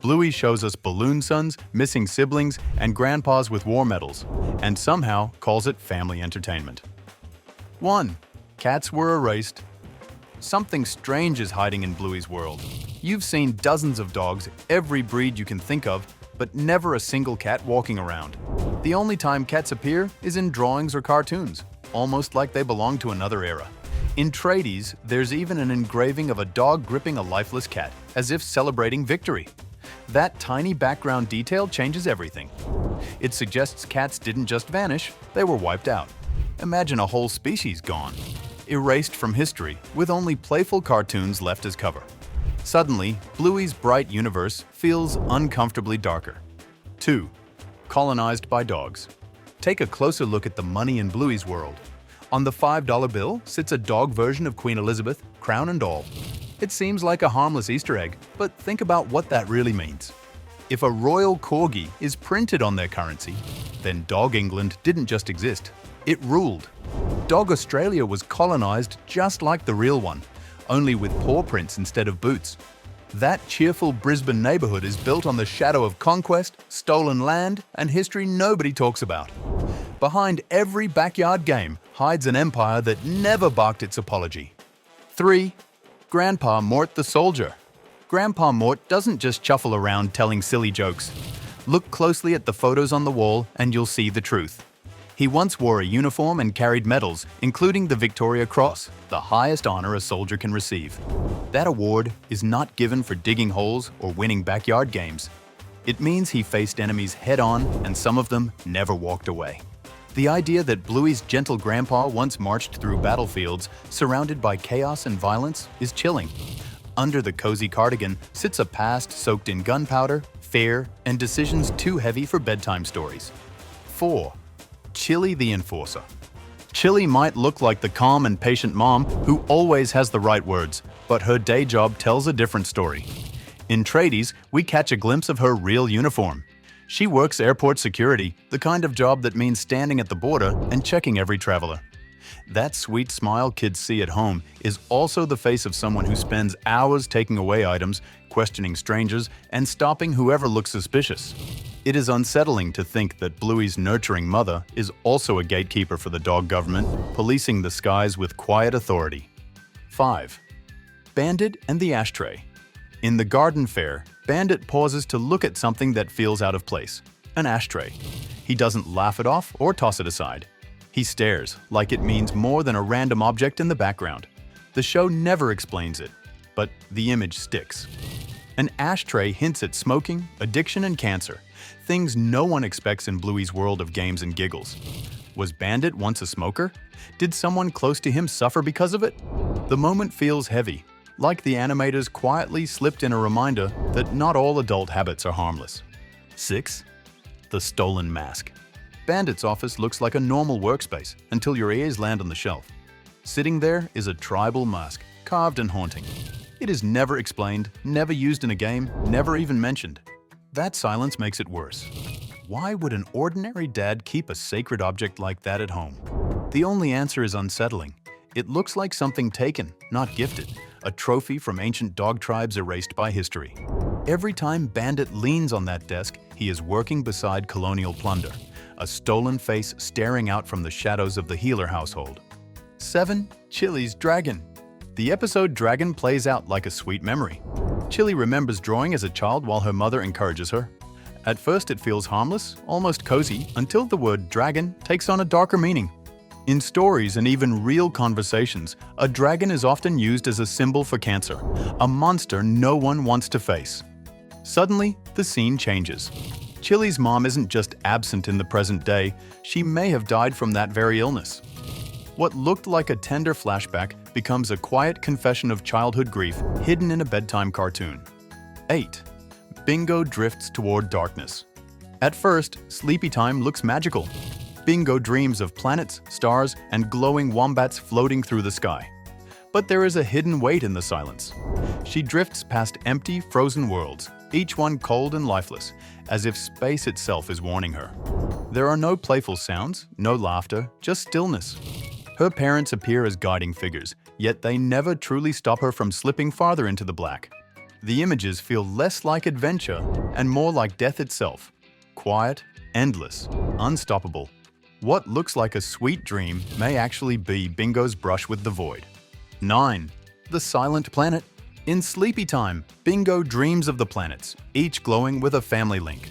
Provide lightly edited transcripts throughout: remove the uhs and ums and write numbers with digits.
Bluey shows us balloon sons, missing siblings, and grandpas with war medals, and somehow calls it family entertainment. 1. Cats were erased. Something strange is hiding in Bluey's world. You've seen dozens of dogs, every breed you can think of, but never a single cat walking around. The only time cats appear is in drawings or cartoons, almost like they belong to another era. In tradies, there's even an engraving of a dog gripping a lifeless cat, as if celebrating victory. That tiny background detail changes everything. It suggests cats didn't just vanish, they were wiped out. Imagine a whole species gone, erased from history, with only playful cartoons left as cover. Suddenly, Bluey's bright universe feels uncomfortably darker. 2. Colonized by dogs. Take a closer look at the money in Bluey's world. On the $5 bill sits a dog version of Queen Elizabeth, crown and all. It seems like a harmless Easter egg, but think about what that really means. If a royal corgi is printed on their currency, then Dog England didn't just exist, it ruled. Dog Australia was colonized just like the real one, only with paw prints instead of boots. That cheerful Brisbane neighborhood is built on the shadow of conquest, stolen land, and history nobody talks about. Behind every backyard game hides an empire that never barked its apology. 3. Grandpa Mort the Soldier. Grandpa Mort doesn't just shuffle around telling silly jokes. Look closely at the photos on the wall and you'll see the truth. He once wore a uniform and carried medals, including the Victoria Cross, the highest honor a soldier can receive. That award is not given for digging holes or winning backyard games. It means he faced enemies head-on and some of them never walked away. The idea that Bluey's gentle grandpa once marched through battlefields surrounded by chaos and violence is chilling. Under the cozy cardigan sits a past soaked in gunpowder, fear, and decisions too heavy for bedtime stories. 4. Chili the Enforcer. Chili might look like the calm and patient mom who always has the right words, but her day job tells a different story. In Tradies, we catch a glimpse of her real uniform. She works airport security, the kind of job that means standing at the border and checking every traveler. That sweet smile kids see at home is also the face of someone who spends hours taking away items, questioning strangers, and stopping whoever looks suspicious. It is unsettling to think that Bluey's nurturing mother is also a gatekeeper for the dog government, policing the skies with quiet authority. 5. Bandit and the Ashtray. In the garden fair, Bandit pauses to look at something that feels out of place, an ashtray. He doesn't laugh it off or toss it aside. He stares, like it means more than a random object in the background. The show never explains it, but the image sticks. An ashtray hints at smoking, addiction, and cancer, things no one expects in Bluey's world of games and giggles. Was Bandit once a smoker? Did someone close to him suffer because of it? The moment feels heavy, like the animators quietly slipped in a reminder that not all adult habits are harmless. 6. The Stolen Mask. Bandit's office looks like a normal workspace until your ears land on the shelf. Sitting there is a tribal mask, carved and haunting. It is never explained, never used in a game, never even mentioned. That silence makes it worse. Why would an ordinary dad keep a sacred object like that at home? The only answer is unsettling. It looks like something taken, not gifted, a trophy from ancient dog tribes erased by history. Every time Bandit leans on that desk, he is working beside colonial plunder, a stolen face staring out from the shadows of the Healer household. 7. Chili's Dragon. The episode Dragon plays out like a sweet memory. Chili remembers drawing as a child while her mother encourages her. At first it feels harmless, almost cozy, until the word dragon takes on a darker meaning. In stories and even real conversations, a dragon is often used as a symbol for cancer, a monster no one wants to face. Suddenly, the scene changes. Chili's mom isn't just absent in the present day, she may have died from that very illness. What looked like a tender flashback becomes a quiet confession of childhood grief hidden in a bedtime cartoon. 8. Bingo drifts toward darkness. At first, Sleepy Time looks magical. Bingo dreams of planets, stars, and glowing wombats floating through the sky. But there is a hidden weight in the silence. She drifts past empty, frozen worlds, each one cold and lifeless, as if space itself is warning her. There are no playful sounds, no laughter, just stillness. Her parents appear as guiding figures, yet they never truly stop her from slipping farther into the black. The images feel less like adventure and more like death itself. Quiet, endless, unstoppable. What looks like a sweet dream may actually be Bingo's brush with the void. 9. The Silent Planet. In sleepy time, Bingo dreams of the planets, each glowing with a family link.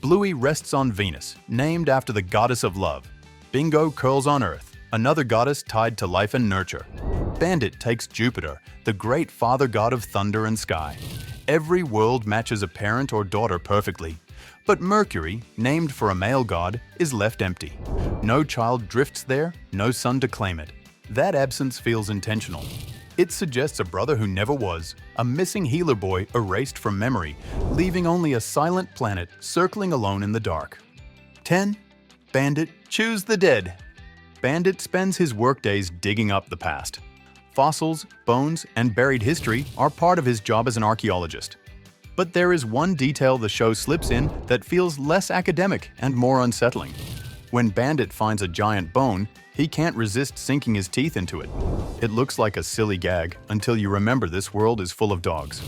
Bluey rests on Venus, named after the goddess of love. Bingo curls on Earth, another goddess tied to life and nurture. Bandit takes Jupiter, the great father god of thunder and sky. Every world matches a parent or daughter perfectly. But Mercury, named for a male god, is left empty. No child drifts there, no son to claim it. That absence feels intentional. It suggests a brother who never was, a missing healer boy erased from memory, leaving only a silent planet circling alone in the dark. 10. Bandit Choose the Dead. Bandit spends his workdays digging up the past. Fossils, bones, and buried history are part of his job as an archaeologist. But there is one detail the show slips in that feels less academic and more unsettling. When Bandit finds a giant bone, he can't resist sinking his teeth into it. It looks like a silly gag until you remember this world is full of dogs.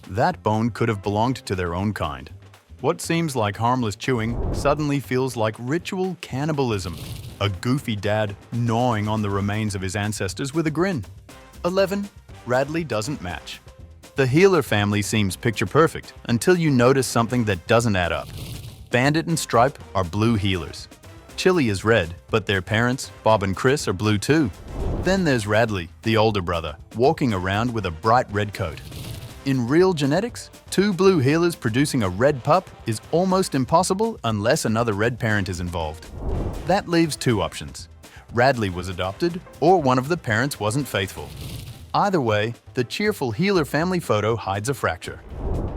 That bone could have belonged to their own kind. What seems like harmless chewing suddenly feels like ritual cannibalism. A goofy dad gnawing on the remains of his ancestors with a grin. 11. Radley Doesn't Match. The Healer family seems picture perfect until you notice something that doesn't add up. Bandit and Stripe are blue healers. Chili is red, but their parents, Bob and Chris, are blue too. Then there's Radley, the older brother, walking around with a bright red coat. In real genetics, 2 blue healers producing a red pup is almost impossible unless another red parent is involved. That leaves 2 options. Radley was adopted, or one of the parents wasn't faithful. Either way, the cheerful healer family photo hides a fracture.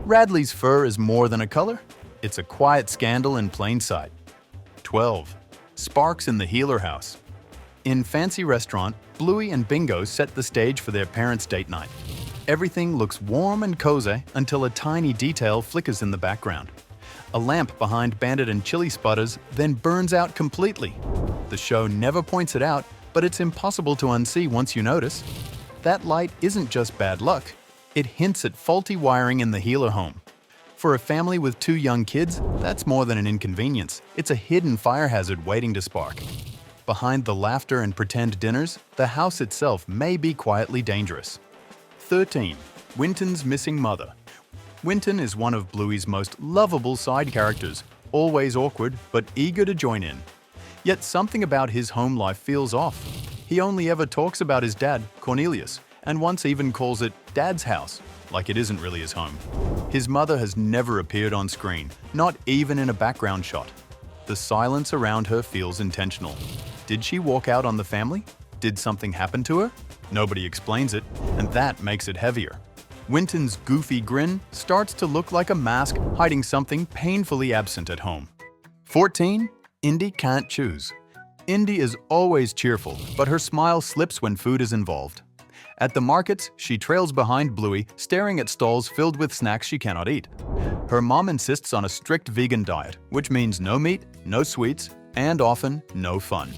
Radley's fur is more than a color. It's a quiet scandal in plain sight. 12. Sparks in the Healer House. In Fancy Restaurant, Bluey and Bingo set the stage for their parents' date night. Everything looks warm and cozy until a tiny detail flickers in the background. A lamp behind Bandit and Chili sputters, then burns out completely. The show never points it out, but it's impossible to unsee once you notice. That light isn't just bad luck. It hints at faulty wiring in the Healer home. For a family with 2 young kids, that's more than an inconvenience. It's a hidden fire hazard waiting to spark. Behind the laughter and pretend dinners, the house itself may be quietly dangerous. 13. Winton's Missing Mother. Winton is one of Bluey's most lovable side characters, always awkward but eager to join in. Yet something about his home life feels off. He only ever talks about his dad, Cornelius, and once even calls it Dad's house, like it isn't really his home. His mother has never appeared on screen, not even in a background shot. The silence around her feels intentional. Did she walk out on the family? Did something happen to her? Nobody explains it, and that makes it heavier. Winton's goofy grin starts to look like a mask hiding something painfully absent at home. 14. Indy Can't Choose. Indy is always cheerful, but her smile slips when food is involved. At the markets, she trails behind Bluey, staring at stalls filled with snacks she cannot eat. Her mom insists on a strict vegan diet, which means no meat, no sweets, and often no fun.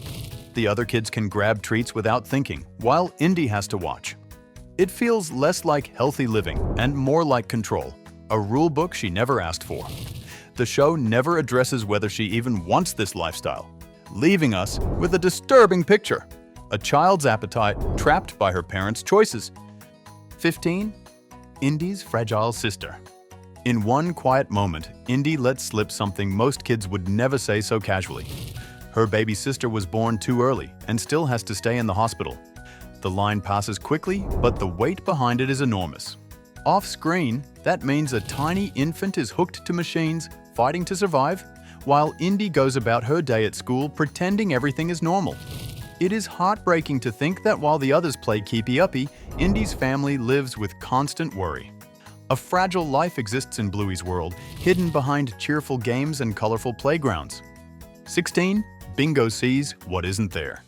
The other kids can grab treats without thinking, while Indy has to watch. It feels less like healthy living and more like control, a rule book she never asked for. The show never addresses whether she even wants this lifestyle, leaving us with a disturbing picture. A child's appetite trapped by her parents' choices. 15. Indy's Fragile Sister. In one quiet moment, Indy lets slip something most kids would never say so casually. Her baby sister was born too early and still has to stay in the hospital. The line passes quickly, but the weight behind it is enormous. Off-screen, that means a tiny infant is hooked to machines, fighting to survive, while Indy goes about her day at school pretending everything is normal. It is heartbreaking to think that while the others play keepy-uppy, Indy's family lives with constant worry. A fragile life exists in Bluey's world, hidden behind cheerful games and colorful playgrounds. 16. Bingo sees what isn't there.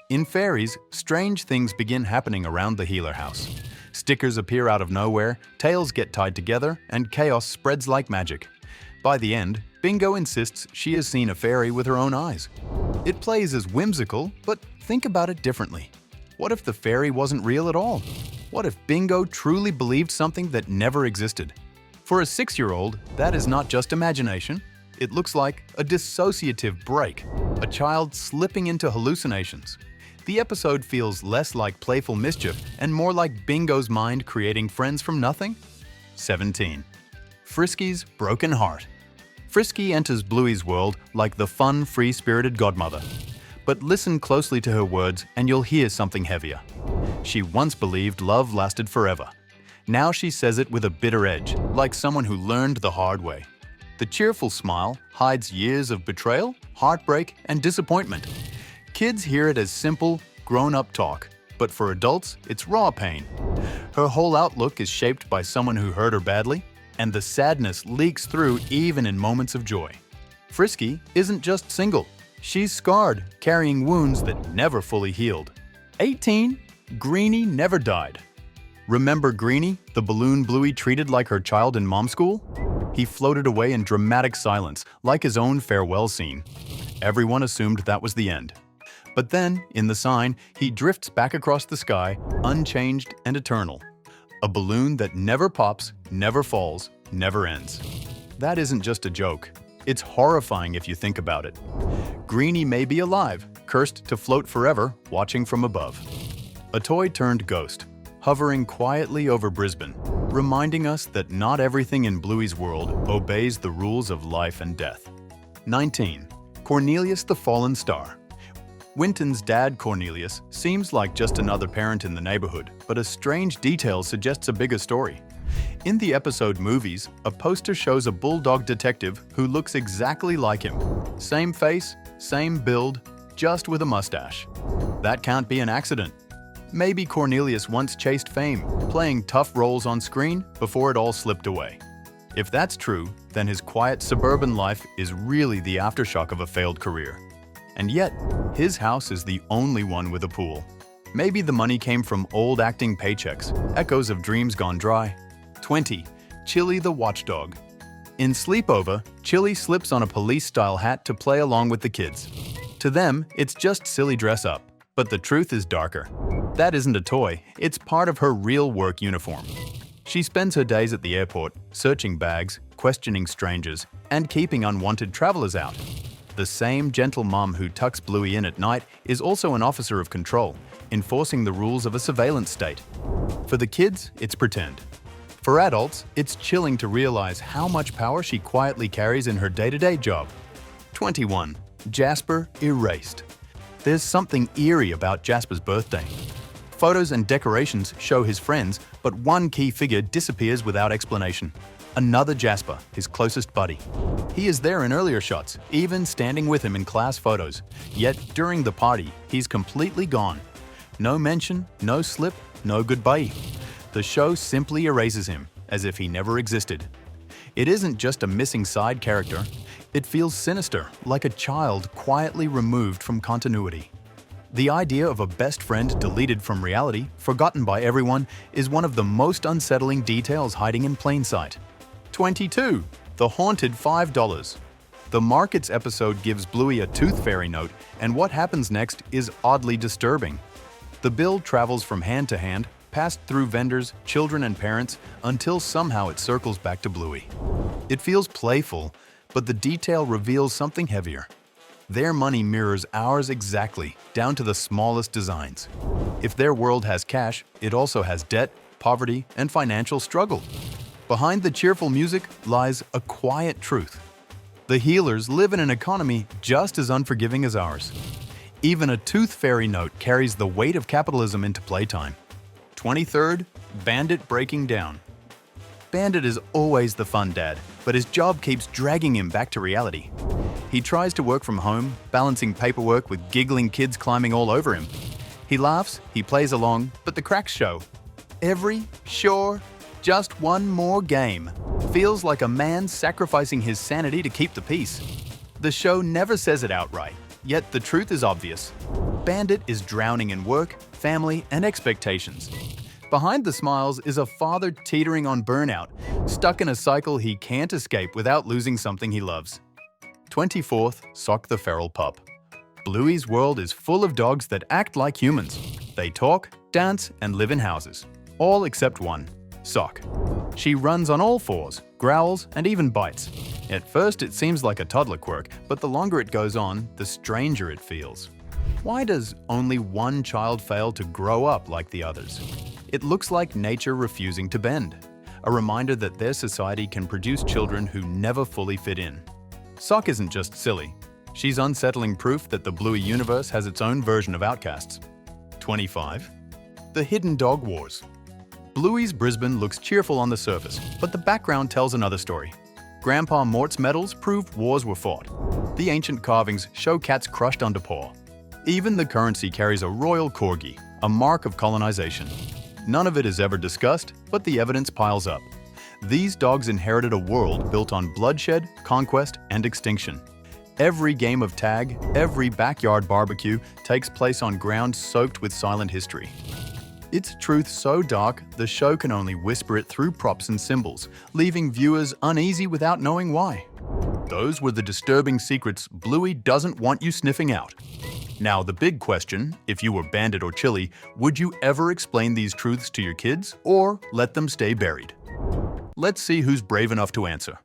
In Fairies, strange things begin happening around the Healer house. Stickers appear out of nowhere, tails get tied together, and chaos spreads like magic. By the end, Bingo insists she has seen a fairy with her own eyes. It plays as whimsical, but think about it differently. What if the fairy wasn't real at all? What if Bingo truly believed something that never existed? For a 6-year-old, that is not just imagination. It looks like a dissociative break, a child slipping into hallucinations. The episode feels less like playful mischief and more like Bingo's mind creating friends from nothing. 17. Frisky's broken heart. Frisky enters Bluey's world like the fun, free-spirited godmother. But listen closely to her words and you'll hear something heavier. She once believed love lasted forever. Now she says it with a bitter edge, like someone who learned the hard way. The cheerful smile hides years of betrayal, heartbreak, and disappointment. Kids hear it as simple, grown-up talk, but for adults, it's raw pain. Her whole outlook is shaped by someone who hurt her badly, and the sadness leaks through even in moments of joy. Frisky isn't just single. She's scarred, carrying wounds that never fully healed. 18. Greenie never died. Remember Greenie, the balloon Bluey treated like her child in mom school? He floated away in dramatic silence, like his own farewell scene. Everyone assumed that was the end. But then, in the sign, he drifts back across the sky, unchanged and eternal. A balloon that never pops, never falls, never ends. That isn't just a joke. It's horrifying if you think about it. Greenie may be alive, cursed to float forever, watching from above. A toy turned ghost, hovering quietly over Brisbane, reminding us that not everything in Bluey's world obeys the rules of life and death. 19. Cornelius the Fallen Star. Winton's dad, Cornelius, seems like just another parent in the neighborhood, but a strange detail suggests a bigger story. In the episode Movies, a poster shows a bulldog detective who looks exactly like him. Same face, same build, just with a mustache. That can't be an accident. Maybe Cornelius once chased fame, playing tough roles on screen before it all slipped away. If that's true, then his quiet suburban life is really the aftershock of a failed career. And yet, his house is the only one with a pool. Maybe the money came from old acting paychecks, echoes of dreams gone dry. 20. Chili the Watchdog. In Sleepover, Chili slips on a police-style hat to play along with the kids. To them, it's just silly dress-up, but the truth is darker. That isn't a toy, it's part of her real work uniform. She spends her days at the airport, searching bags, questioning strangers, and keeping unwanted travelers out. The same gentle mom who tucks Bluey in at night is also an officer of control, enforcing the rules of a surveillance state. For the kids, it's pretend. For adults, it's chilling to realize how much power she quietly carries in her day-to-day job. 21. Jasper erased. There's something eerie about Jasper's birthday. Photos and decorations show his friends, but one key figure disappears without explanation. Another Jasper, his closest buddy. He is there in earlier shots, even standing with him in class photos. Yet, during the party, he's completely gone. No mention, no slip, no goodbye. The show simply erases him, as if he never existed. It isn't just a missing side character. It feels sinister, like a child quietly removed from continuity. The idea of a best friend deleted from reality, forgotten by everyone, is one of the most unsettling details hiding in plain sight. 22. The Haunted $5. The Markets episode gives Bluey a tooth fairy note, and what happens next is oddly disturbing. The bill travels from hand to hand, passed through vendors, children, and parents, until somehow it circles back to Bluey. It feels playful, but the detail reveals something heavier. Their money mirrors ours exactly, down to the smallest designs. If their world has cash, it also has debt, poverty, and financial struggle. Behind the cheerful music lies a quiet truth. The healers live in an economy just as unforgiving as ours. Even a tooth fairy note carries the weight of capitalism into playtime. 23rd, Bandit breaking down. Bandit is always the fun dad, but his job keeps dragging him back to reality. He tries to work from home, balancing paperwork with giggling kids climbing all over him. He laughs, he plays along, but the cracks show. Just one more game. Feels like a man sacrificing his sanity to keep the peace. The show never says it outright, yet the truth is obvious. Bandit is drowning in work, family, and expectations. Behind the smiles is a father teetering on burnout, stuck in a cycle he can't escape without losing something he loves. 24th, Sock the Feral Pup. Bluey's world is full of dogs that act like humans. They talk, dance, and live in houses. All except one, Sock. She runs on all fours, growls, and even bites. At first it seems like a toddler quirk, but the longer it goes on, the stranger it feels. Why does only one child fail to grow up like the others? It looks like nature refusing to bend, a reminder that their society can produce children who never fully fit in. Sock isn't just silly. She's unsettling proof that the Bluey universe has its own version of outcasts. 25. The Hidden Dog Wars. Bluey's Brisbane looks cheerful on the surface, but the background tells another story. Grandpa Mort's medals prove wars were fought. The ancient carvings show cats crushed under paw. Even the currency carries a royal corgi, a mark of colonization. None of it is ever discussed, but the evidence piles up. These dogs inherited a world built on bloodshed, conquest, and extinction. Every game of tag, every backyard barbecue takes place on ground soaked with silent history. Its truth so dark, the show can only whisper it through props and symbols, leaving viewers uneasy without knowing why. Those were the disturbing secrets Bluey doesn't want you sniffing out. Now the big question, if you were Bandit or Chili, would you ever explain these truths to your kids or let them stay buried? Let's see who's brave enough to answer.